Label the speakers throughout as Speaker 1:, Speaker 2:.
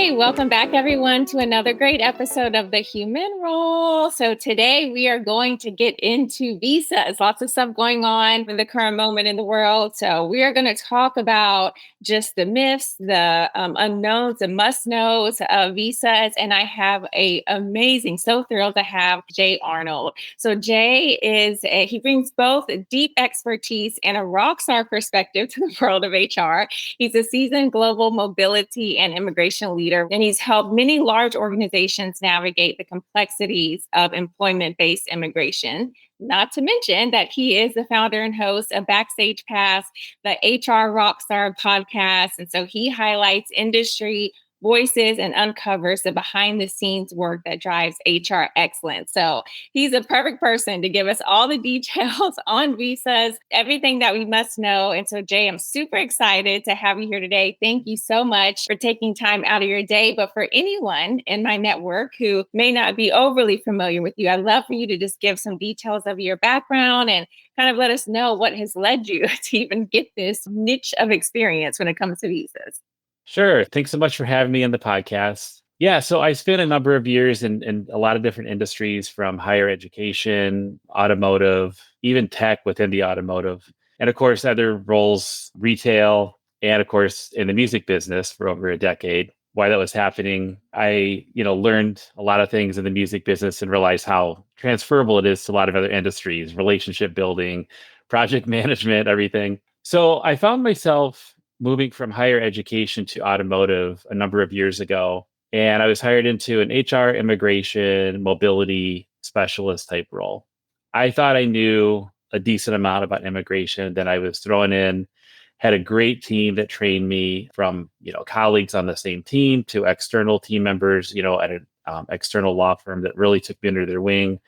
Speaker 1: Hey, welcome back, everyone, to another great episode of The Human Role. So, today we are going to get into visas. Lots of stuff going on in the current moment in the world. So, we are going to talk about just the myths, the unknowns, the must knows of visas. And I have so thrilled to have Jay Arnold. So, he brings both deep expertise and a rock star perspective to the world of HR. He's a seasoned global mobility and immigration leader, and he's helped many large organizations navigate the complexities of employment based immigration. Not to mention that he is the founder and host of Backstage Pass, the HR Rockstar podcast. And so he highlights industry voices and uncovers the behind the scenes work that drives HR excellence. So he's a perfect person to give us all the details on visas, everything that we must know. And so, Jay, I'm super excited to have you here today. Thank you so much for taking time out of your day. But for anyone in my network who may not be overly familiar with you, I'd love for you to just give some details of your background and kind of let us know what has led you to even get this niche of experience when it comes to visas.
Speaker 2: Sure. Thanks so much for having me on the podcast. Yeah, so I spent a number of years in a lot of different industries from higher education, automotive, even tech within the automotive, and of course, other roles, retail, and of course, in the music business for over a decade. While that was happening, I learned a lot of things in the music business and realized how transferable it is to a lot of other industries, relationship building, project management, everything. So I found myself moving from higher education to automotive a number of years ago. And I was hired into an HR immigration mobility specialist type role. I thought I knew a decent amount about immigration. Then I was thrown in, had a great team that trained me from, colleagues on the same team to external team members, at an external law firm that really took me under their wing,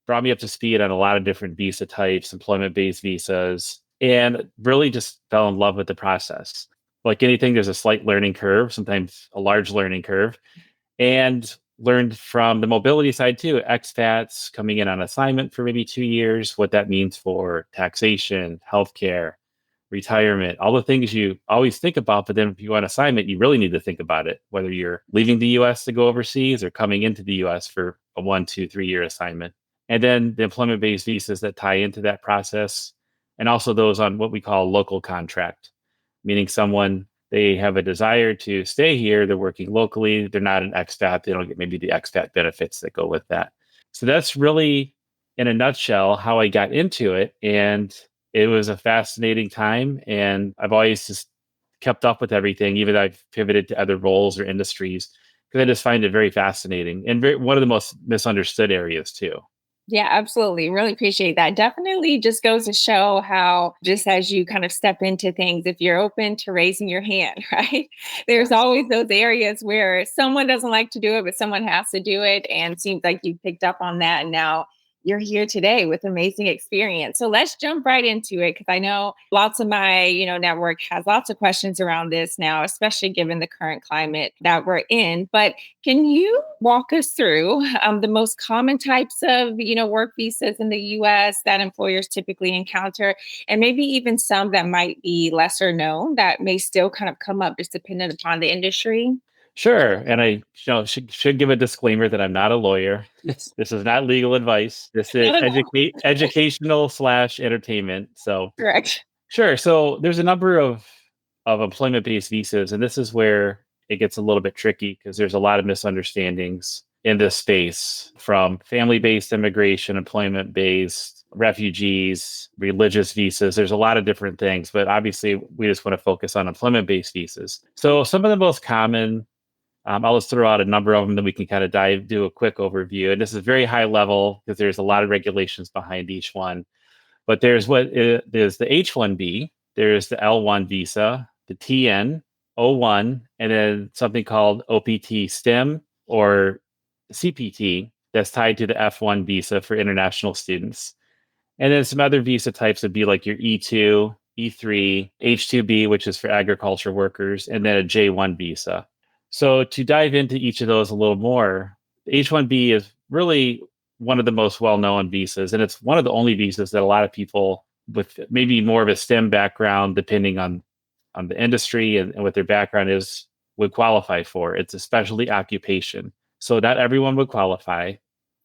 Speaker 2: brought me up to speed on a lot of different visa types, employment-based visas, and really just fell in love with the process. Like anything, there's a slight learning curve, sometimes a large learning curve, and learned from the mobility side too, expats coming in on assignment for maybe 2 years, what that means for taxation, healthcare, retirement, all the things you always think about. But then if you go on assignment, you really need to think about it, whether you're leaving the US to go overseas or coming into the US for a 1, 2, 3 year assignment. And then the employment based visas that tie into that process, and also those on what we call local contract, meaning someone they have a desire to stay here, they're working locally, they're not an expat, they don't get maybe the expat benefits that go with that. So that's really, in a nutshell, how I got into it. And it was a fascinating time. And I've always just kept up with everything, even though I've pivoted to other roles or industries, because I just find it very fascinating and one of the most misunderstood areas, too.
Speaker 1: Yeah, absolutely. Really appreciate that. Definitely just goes to show how, just as you kind of step into things, if you're open to raising your hand, right? There's
Speaker 2: Yes.
Speaker 1: always those areas where someone doesn't like to do it, but someone has to do it. And it seems like you picked up on that. And now you're here today with amazing experience. So let's jump right into it because I know lots of my, network has lots of questions around this now, especially given the current climate that we're in. But can you walk us through the most common types of, work visas in the U.S. that employers typically encounter, and maybe even some that might be lesser known that may still kind of come up just dependent upon the industry?
Speaker 2: Sure. And I should give a disclaimer that I'm not a lawyer. This is not legal advice. This is
Speaker 1: Not at all.
Speaker 2: educational slash entertainment. So
Speaker 1: Correct.
Speaker 2: sure. So there's a number of employment based visas, and this is where it gets a little bit tricky because there's a lot of misunderstandings in this space, from family based immigration, employment based, refugees, religious visas. There's a lot of different things, but obviously we just want to focus on employment based visas. So some of the most common, I'll just throw out a number of them, then we can kind of do a quick overview. And this is very high level because there's a lot of regulations behind each one. But there's the H-1B, there's the L-1 visa, the TN, O-1, and then something called OPT STEM or CPT that's tied to the F-1 visa for international students. And then some other visa types would be like your E2, E3, H2B, which is for agriculture workers, and then a J1 visa. So to dive into each of those a little more, H1B is really one of the most well-known visas, and it's one of the only visas that a lot of people with maybe more of a STEM background, depending on the industry and what their background is, would qualify for. It's a specialty occupation. So not everyone would qualify.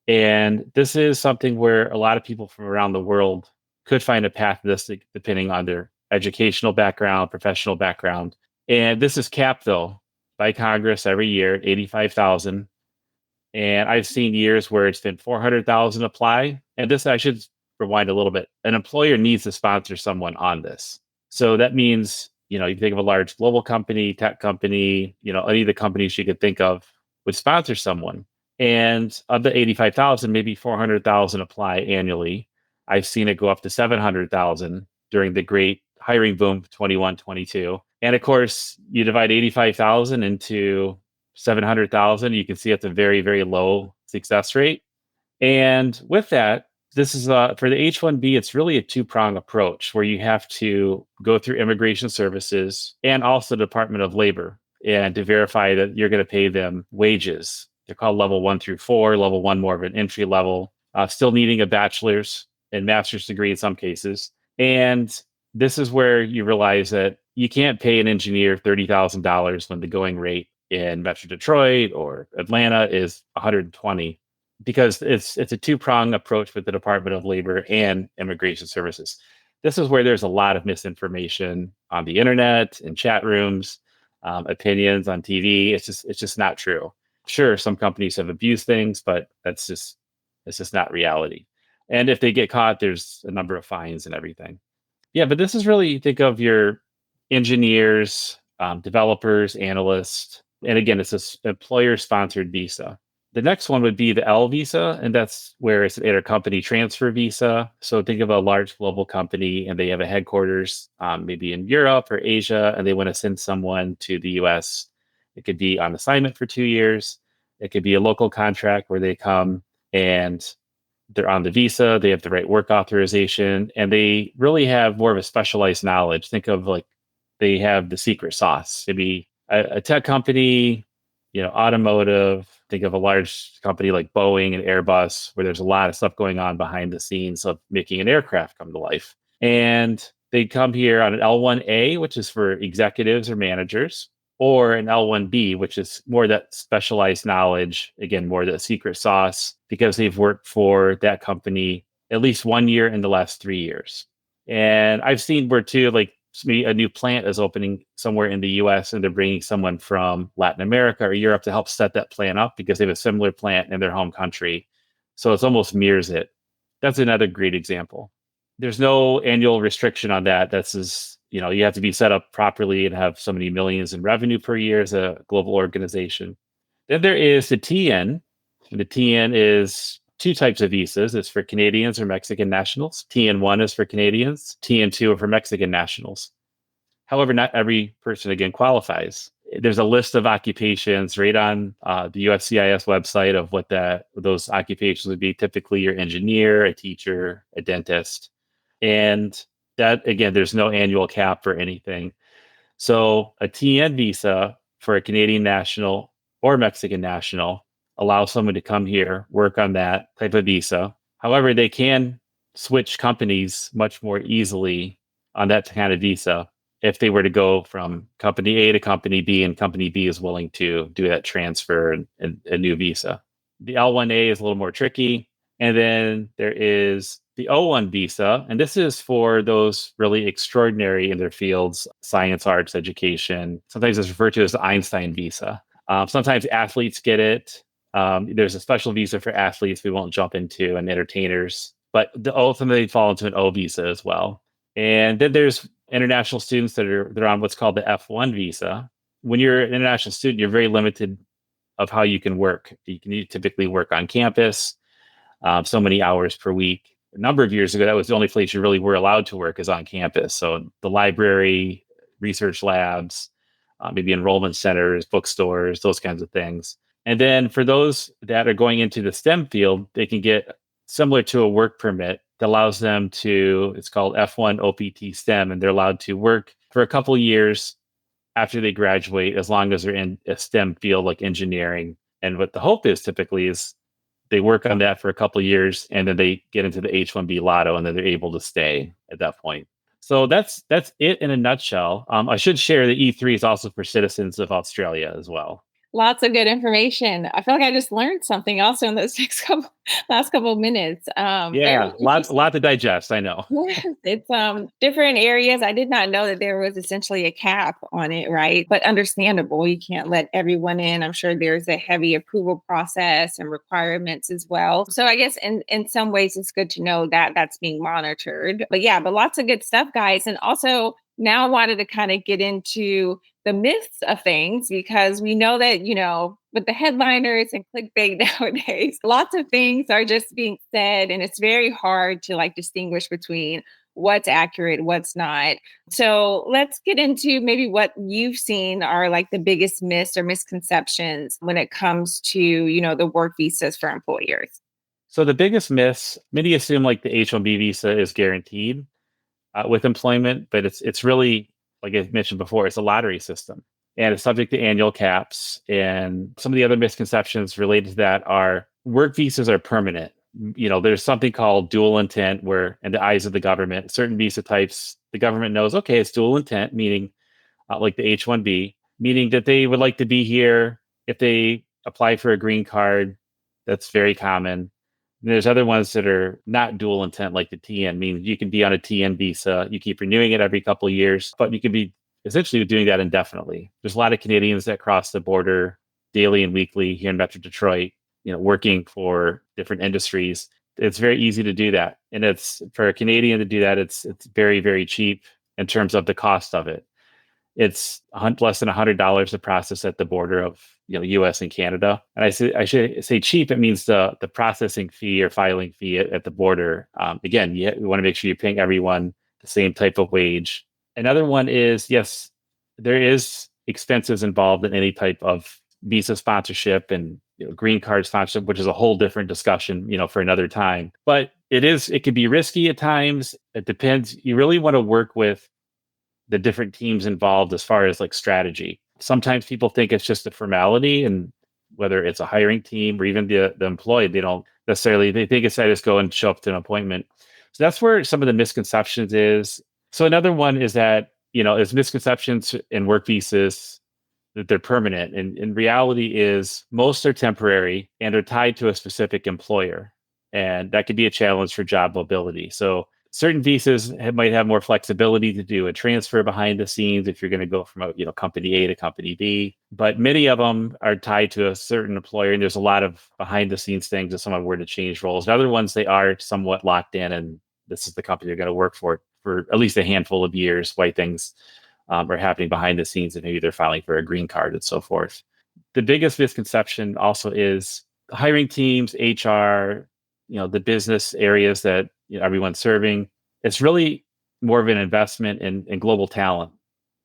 Speaker 2: And this is something where a lot of people from around the world could find a path to this depending on their educational background, professional background. And this is capped though by Congress every year at 85,000. And I've seen years where it's been 400,000 apply. And this, I should rewind a little bit. An employer needs to sponsor someone on this. So that means, you think of a large global company, tech company, any of the companies you could think of would sponsor someone. And of the 85,000, maybe 400,000 apply annually. I've seen it go up to 700,000 during the great hiring boom 21, 22. And of course, you divide 85,000 into 700,000, you can see it's a very, very low success rate. And with that, this is for the H-1B, it's really a two-prong approach where you have to go through immigration services and also the Department of Labor and to verify that you're going to pay them wages. They're called level 1 through 4, level 1 more of an entry level, still needing a bachelor's and master's degree in some cases. And this is where you realize that you can't pay an engineer $30,000 when the going rate in Metro Detroit or Atlanta is 120, because it's a two-prong approach with the Department of Labor and Immigration Services. This is where there's a lot of misinformation on the internet, in chat rooms, opinions on TV. It's just not true. Sure, some companies have abused things, but it's just not reality. And if they get caught, there's a number of fines and everything. Yeah, but this is really, think of your engineers, developers, analysts, and again, it's this employer-sponsored visa. The next one would be the L visa, and that's where it's an intercompany transfer visa. So think of a large global company, and they have a headquarters maybe in Europe or Asia, and they want to send someone to the US. It could be on assignment for 2 years. It could be a local contract where they come and they're on the visa, they have the right work authorization, and they really have more of a specialized knowledge. Think of like they have the secret sauce. Maybe a tech company, automotive. Think of a large company like Boeing and Airbus, where there's a lot of stuff going on behind the scenes of making an aircraft come to life. And they come here on an L1A, which is for executives or managers, or an L1B, which is more that specialized knowledge, again, more the secret sauce, because they've worked for that company at least 1 year in the last 3 years. And I've seen where too, like a new plant is opening somewhere in the US and they're bringing someone from Latin America or Europe to help set that plant up because they have a similar plant in their home country. So it's almost mirrors it. That's another great example. There's no annual restriction on that. You have to be set up properly and have so many millions in revenue per year as a global organization. Then there is the TN. The TN is two types of visas. It's for Canadians or Mexican nationals. TN1 is for Canadians. TN2 are for Mexican nationals. However, not every person, again, qualifies. There's a list of occupations right on the USCIS website of what those occupations would be. Typically, your engineer, a teacher, a dentist. And that, again, there's no annual cap or anything. So a TN visa for a Canadian national or Mexican national allows someone to come here, work on that type of visa. However, they can switch companies much more easily on that kind of visa if they were to go from company A to company B and company B is willing to do that transfer and a new visa. The L1A is a little more tricky. And then there is the O1 visa, and this is for those really extraordinary in their fields, science, arts, education. Sometimes it's referred to as the Einstein visa. Sometimes athletes get it. There's a special visa for athletes we won't jump into, and entertainers, but ultimately fall into an O visa as well. And then there's international students they're on what's called the F1 visa. When you're an international student, you're very limited of how you can work. You typically work on campus, so many hours per week. A number of years ago, that was the only place you really were allowed to work is on campus. So the library, research labs, maybe enrollment centers, bookstores, those kinds of things. And then for those that are going into the STEM field, they can get similar to a work permit that allows them it's called F1 OPT STEM, and they're allowed to work for a couple of years after they graduate, as long as they're in a STEM field like engineering. And what the hope is typically is they work on that for a couple of years and then they get into the H-1B lotto and then they're able to stay at that point. So that's it in a nutshell. I should share the E3 is also for citizens of Australia as well.
Speaker 1: Lots of good information. I feel like I just learned something also in those last couple of minutes. Very
Speaker 2: Yeah, a
Speaker 1: interesting.
Speaker 2: lot to digest. I know.
Speaker 1: Yes, it's different areas. I did not know that there was essentially a cap on it, right? But understandable. You can't let everyone in. I'm sure there's a heavy approval process and requirements as well. So I guess in some ways it's good to know that that's being monitored. But yeah, but lots of good stuff, guys. And also now I wanted to kind of get into the myths of things because we know that, with the headliners and clickbait nowadays, lots of things are just being said, and it's very hard to like distinguish between what's accurate, what's not. So let's get into maybe what you've seen are like the biggest myths or misconceptions when it comes to, the work visas for employers.
Speaker 2: So the biggest myths, many assume like the H-1B visa is guaranteed with employment, but it's really like I mentioned before, it's a lottery system and it's subject to annual caps. And some of the other misconceptions related to that are work visas are permanent. There's something called dual intent, where in the eyes of the government, certain visa types, the government knows, okay, it's dual intent, meaning like the H-1B, meaning that they would like to be here if they apply for a green card. That's very common. And there's other ones that are not dual intent, like the TN, meaning you can be on a TN visa. You keep renewing it every couple of years, but you can be essentially doing that indefinitely. There's a lot of Canadians that cross the border daily and weekly here in Metro Detroit, working for different industries. It's very easy to do that. And it's for a Canadian to do that, it's very, very cheap in terms of the cost of it. It's less than $100 to process at the border of U.S. and Canada. And I should say cheap. It means the processing fee or filing fee at the border. Again, you want to make sure you're paying everyone the same type of wage. Another one is, yes, there is expenses involved in any type of visa sponsorship and green card sponsorship, which is a whole different discussion, for another time. But it can be risky at times. It depends. You really want to work with the different teams involved as far as like strategy. Sometimes people think it's just a formality, and whether it's a hiring team or even the employee, they don't necessarily, they think it's I just go and show up to an appointment. So that's where some of the misconceptions is. So another one is that, is misconceptions in work visas that they're permanent. And in reality is most are temporary and are tied to a specific employer. And that could be a challenge for job mobility. So certain visas might have more flexibility to do a transfer behind the scenes if you're going to go from company A to company B. But many of them are tied to a certain employer, and there's a lot of behind the scenes things if someone were to change roles. And other ones, they are somewhat locked in, and this is the company they're going to work for at least a handful of years, while things are happening behind the scenes, and maybe they're filing for a green card and so forth. The biggest misconception also is hiring teams, HR, the business areas that everyone's serving. It's really more of an investment in global talent.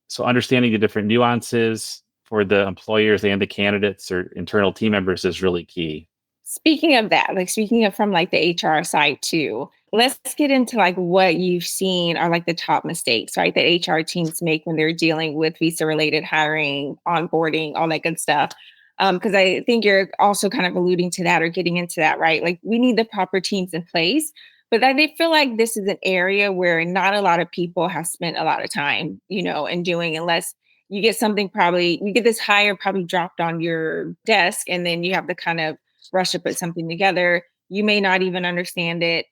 Speaker 2: So understanding the different nuances for the employers and the candidates or internal team members is really key.
Speaker 1: Speaking of that, like speaking of from like the HR side too, let's get into like what you've seen are like the top mistakes, right? That HR teams make when they're dealing with visa related hiring, onboarding, all that good stuff. Because I think you're also kind of alluding to that or getting into that, right? Like we need the proper teams in place, but I feel like this is an area where not a lot of people have spent a lot of time, in doing unless you get something probably you get this hire probably dropped on your desk and then you have to kind of rush to put something together. You may not even understand it.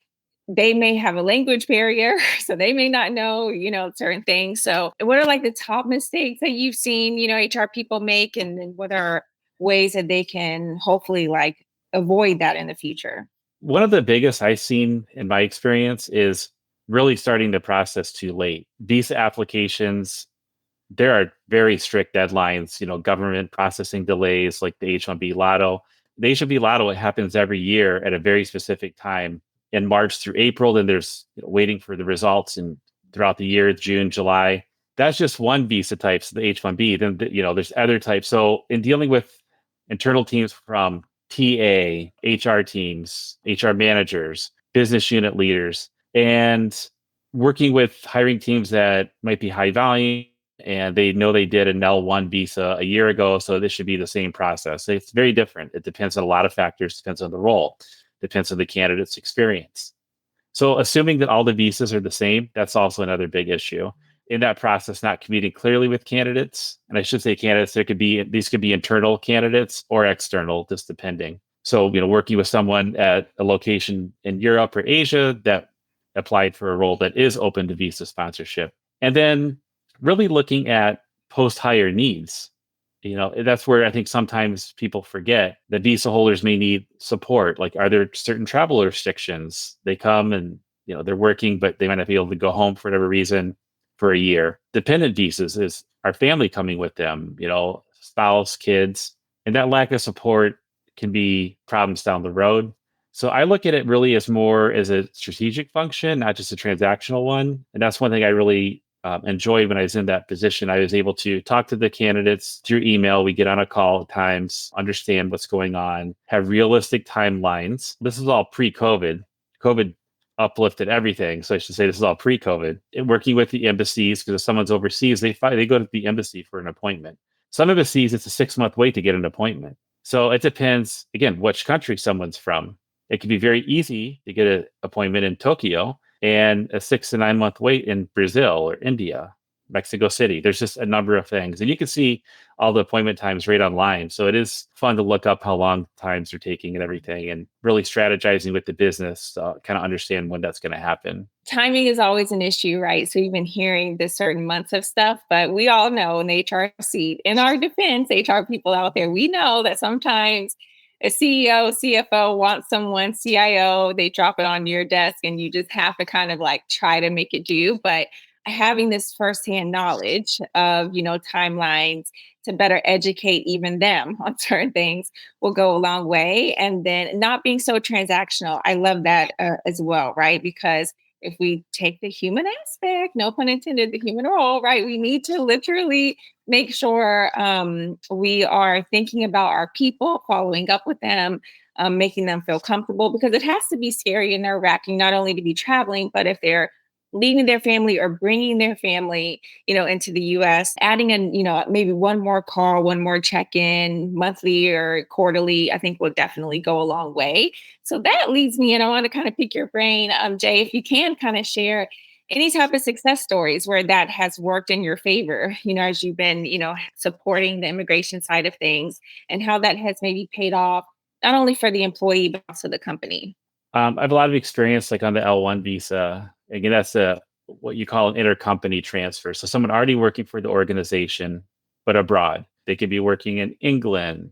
Speaker 1: They may have a language barrier, so they may not know, certain things. So, what are like the top mistakes that you've seen, HR people make, and then what are ways that they can hopefully like avoid that in the future?
Speaker 2: One of the biggest I've seen in my experience is really starting the process too late. Visa applications, there are very strict deadlines, government processing delays like the H-1B lotto. The H-1B lotto, it happens every year at a very specific time in March through April. Then there's waiting for the results and throughout the year, June, July. That's just one visa types, the H-1B. Then, there's other types. So in dealing with internal teams from TA, HR teams, HR managers, business unit leaders, and working with hiring teams that might be high volume, and they know they did an L1 visa a year ago, so this should be the same process. It's very different. It depends on a lot of factors, depends on the role, depends on the candidate's experience. So assuming that all the visas are the same, that's also another big issue. In that process, not communicating clearly with candidates, and I should say candidates, these could be internal candidates or external, just depending. So, working with someone at a location in Europe or Asia that applied for a role that is open to visa sponsorship. And then really looking at post-hire needs. That's where I think sometimes people forget that visa holders may need support. Like, are there certain travel restrictions? They come and, they're working, but they might not be able to go home for whatever reason for a year. Dependent visas is our family coming with them, spouse, kids, and that lack of support can be problems down the road. So I look at it really as more as a strategic function, not just a transactional one. And that's one thing I really enjoyed when I was in that position. I was able to talk to the candidates through email. We get on a call at times, understand what's going on, have realistic timelines. This is all pre-COVID. COVID uplifted everything. So I should say this is all pre-COVID. And working with the embassies, because if someone's overseas, they go to the embassy for an appointment. Some embassies, it's a 6-month wait to get an appointment. So it depends, again, which country someone's from. It can be very easy to get an appointment in Tokyo and a 6 to 9 month wait in Brazil or India, Mexico City. There's just a number of things. And you can see all the appointment times right online. So it is fun to look up how long times are taking and everything, and really strategizing with the business to kind of understand when that's going to happen.
Speaker 1: Timing is always an issue, right? So you've been hearing the certain months of stuff, but we all know in the HR seat, in our defense, HR people out there, we know that sometimes a CEO, CFO wants someone, CIO, they drop it on your desk and you just have to kind of like try to make it do. But having this firsthand knowledge of, timelines to better educate even them on certain things will go a long way. And then not being so transactional. I love that as well, right? Because if we take the human aspect, no pun intended, the human role, right? We need to literally make sure we are thinking about our people, following up with them, making them feel comfortable, because it has to be scary and nerve wracking, not only to be traveling, but if they're leaving their family or bringing their family, into the US, adding in, maybe one more call, one more check-in monthly or quarterly, I think will definitely go a long way. So that leads me, and I want to kind of pick your brain, Jay, if you can kind of share any type of success stories where that has worked in your favor, as you've been, supporting the immigration side of things, and how that has maybe paid off, not only for the employee, but also the company.
Speaker 2: I have a lot of experience, like on the L1 visa. Again, that's a what you call an intercompany transfer. So someone already working for the organization, but abroad. They could be working in England,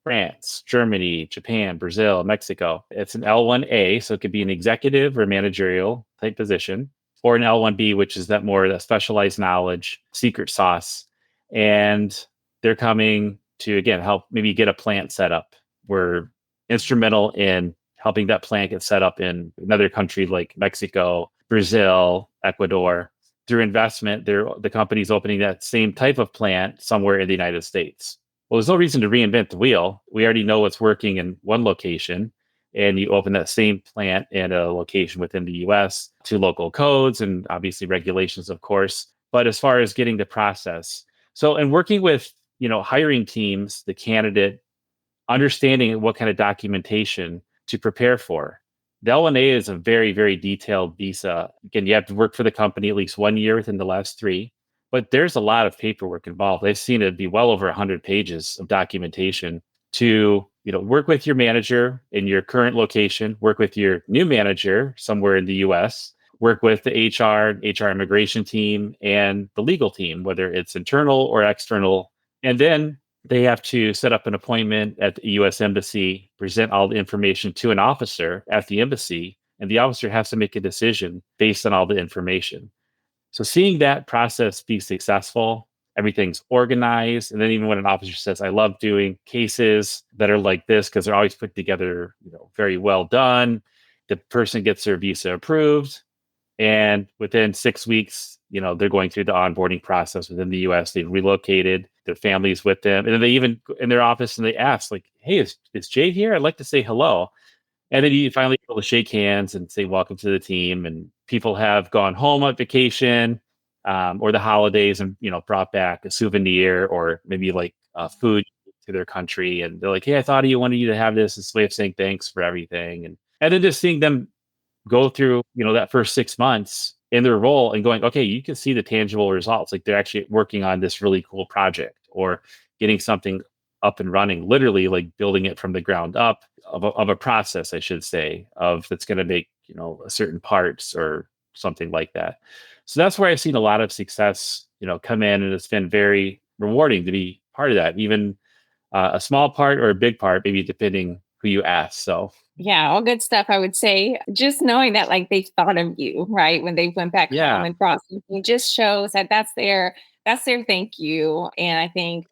Speaker 2: France, Germany, Japan, Brazil, Mexico. It's an L1A, so it could be an executive or managerial type position, or an L1B, which is that specialized knowledge, secret sauce. And they're coming to, again, help maybe get a plant set up. We're instrumental in helping that plant get set up in another country like Mexico, Brazil, Ecuador. Through investment, the company's opening that same type of plant somewhere in the United States. Well, there's no reason to reinvent the wheel. We already know what's working in one location, and you open that same plant in a location within the US to local codes and obviously regulations, of course. But as far as getting the process, so and working with, hiring teams, the candidate, understanding what kind of documentation to prepare for. The L1A is a very, very detailed visa. Again, you have to work for the company at least 1 year within the last 3. But there's a lot of paperwork involved. I've seen it be well over 100 pages of documentation to, work with your manager in your current location, work with your new manager somewhere in the US, work with the HR immigration team, and the legal team, whether it's internal or external. And then they have to set up an appointment at the US Embassy, present all the information to an officer at the embassy, and the officer has to make a decision based on all the information. So seeing that process be successful, everything's organized. And then even when an officer says, I love doing cases that are like this because they're always put together, very well done. The person gets their visa approved. And within 6 weeks, they're going through the onboarding process within the US. They've relocated, their families with them. And then they even in their office and they ask, like, hey, is Jay here? I'd like to say hello. And then you finally able to shake hands and say welcome to the team. And people have gone home on vacation or the holidays and brought back a souvenir or maybe like food to their country. And they're like, hey, I thought you wanted you to have this way of saying thanks for everything. And then just seeing them go through, that first 6 months in their role and going, okay, you can see the tangible results. Like they're actually working on this really cool project or getting something up and running, literally like building it from the ground up of a process, I should say, of that's going to make, a certain parts or something like that. So that's where I've seen a lot of success, come in, and it's been very rewarding to be part of that, even a small part or a big part, maybe depending who you ask. So
Speaker 1: Yeah, all good stuff. I would say just knowing that like they thought of you, right? When they went back home
Speaker 2: yeah,
Speaker 1: and brought something just shows that that's their thank you. And I think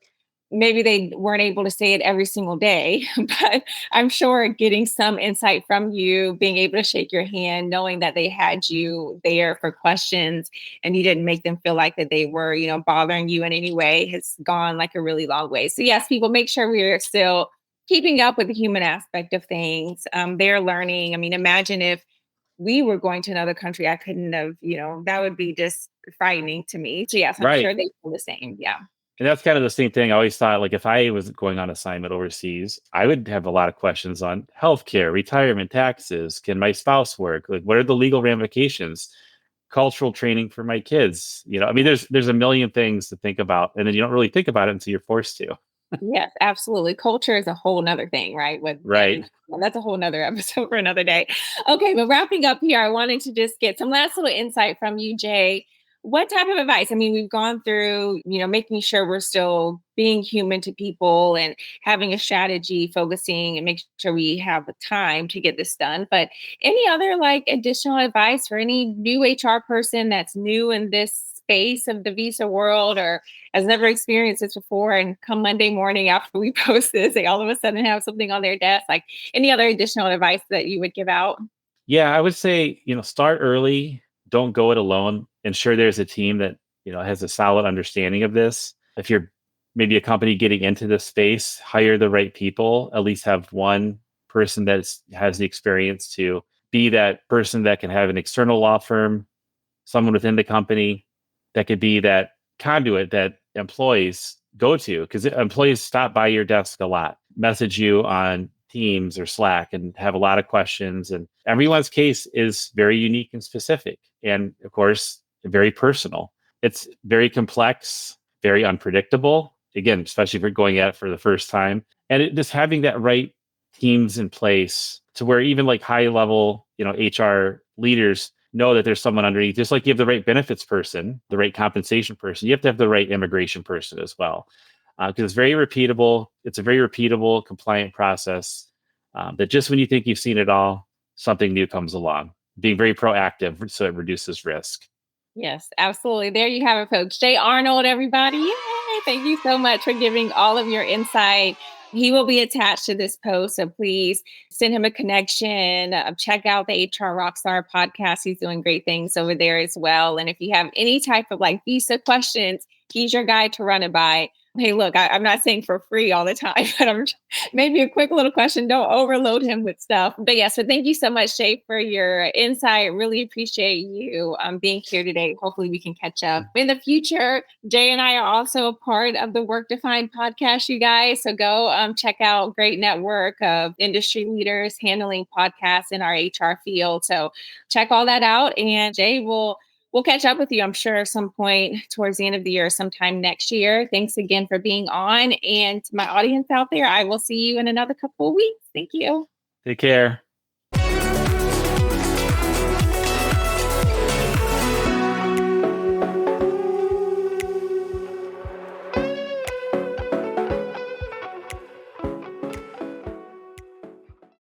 Speaker 1: maybe they weren't able to say it every single day, but I'm sure getting some insight from you, being able to shake your hand, knowing that they had you there for questions and you didn't make them feel like that they were, bothering you in any way has gone like a really long way. So yes, people make sure we are still keeping up with the human aspect of things. They're learning. I mean, imagine if we were going to another country, I couldn't have, that would be just frightening to me. So yes, I'm
Speaker 2: right.
Speaker 1: sure they feel the same. Yeah.
Speaker 2: And that's kind of the same thing. I always thought, like, if I was going on assignment overseas, I would have a lot of questions on healthcare, retirement, taxes. Can my spouse work? Like, what are the legal ramifications? Cultural training for my kids. I mean, there's a million things to think about, and then you don't really think about it until you're forced to.
Speaker 1: Yes, absolutely. Culture is a whole nother thing, right? With
Speaker 2: Right.
Speaker 1: and well, that's a whole nother episode for another day. Okay, but wrapping up here, I wanted to just get some last little insight from you, Jay. What type of advice? I mean, we've gone through, making sure we're still being human to people and having a strategy, focusing and make sure we have the time to get this done. But any other like additional advice for any new HR person that's new in this space of the visa world or has never experienced this before and come Monday morning after we post this, they all of a sudden have something on their desk. Like any other additional advice that you would give out?
Speaker 2: Yeah, I would say, start early. Don't go it alone. Ensure there's a team that, has a solid understanding of this. If you're maybe a company getting into this space, hire the right people. At least have one person that has the experience to be that person that can have an external law firm, someone within the company that could be that conduit that employees go to, because employees stop by your desk a lot, message you on Teams or Slack, and have a lot of questions. And everyone's case is very unique and specific. And of course, very personal. It's very complex, very unpredictable. Again, especially if you're going at it for the first time. And just having that right teams in place to where even like high level, HR leaders know that there's someone underneath. Just like you have the right benefits person, the right compensation person, you have to have the right immigration person as well. Because it's very repeatable. It's a very repeatable, compliant process that just when you think you've seen it all, something new comes along. Being very proactive so it reduces risk.
Speaker 1: Yes, absolutely. There you have it, folks. Jay Arnold, everybody. Yay! Thank you so much for giving all of your insight. He will be attached to this post. So please send him a connection. Check out the HR Rockstar podcast. He's doing great things over there as well. And if you have any type of like visa questions, he's your guy to run it by. Hey, look, I'm not saying for free all the time, but I'm maybe a quick little question. Don't overload him with stuff. But yeah, so thank you so much, Shay, for your insight. Really appreciate you being here today. Hopefully, we can catch up in the future. Jay and I are also a part of the Work Defined podcast, you guys. So go check out great network of industry leaders handling podcasts in our HR field. So check all that out. And Jay will we'll catch up with you, I'm sure, at some point towards the end of the year, sometime next year. Thanks again for being on. And to my audience out there, I will see you in another couple of weeks. Thank you.
Speaker 2: Take care.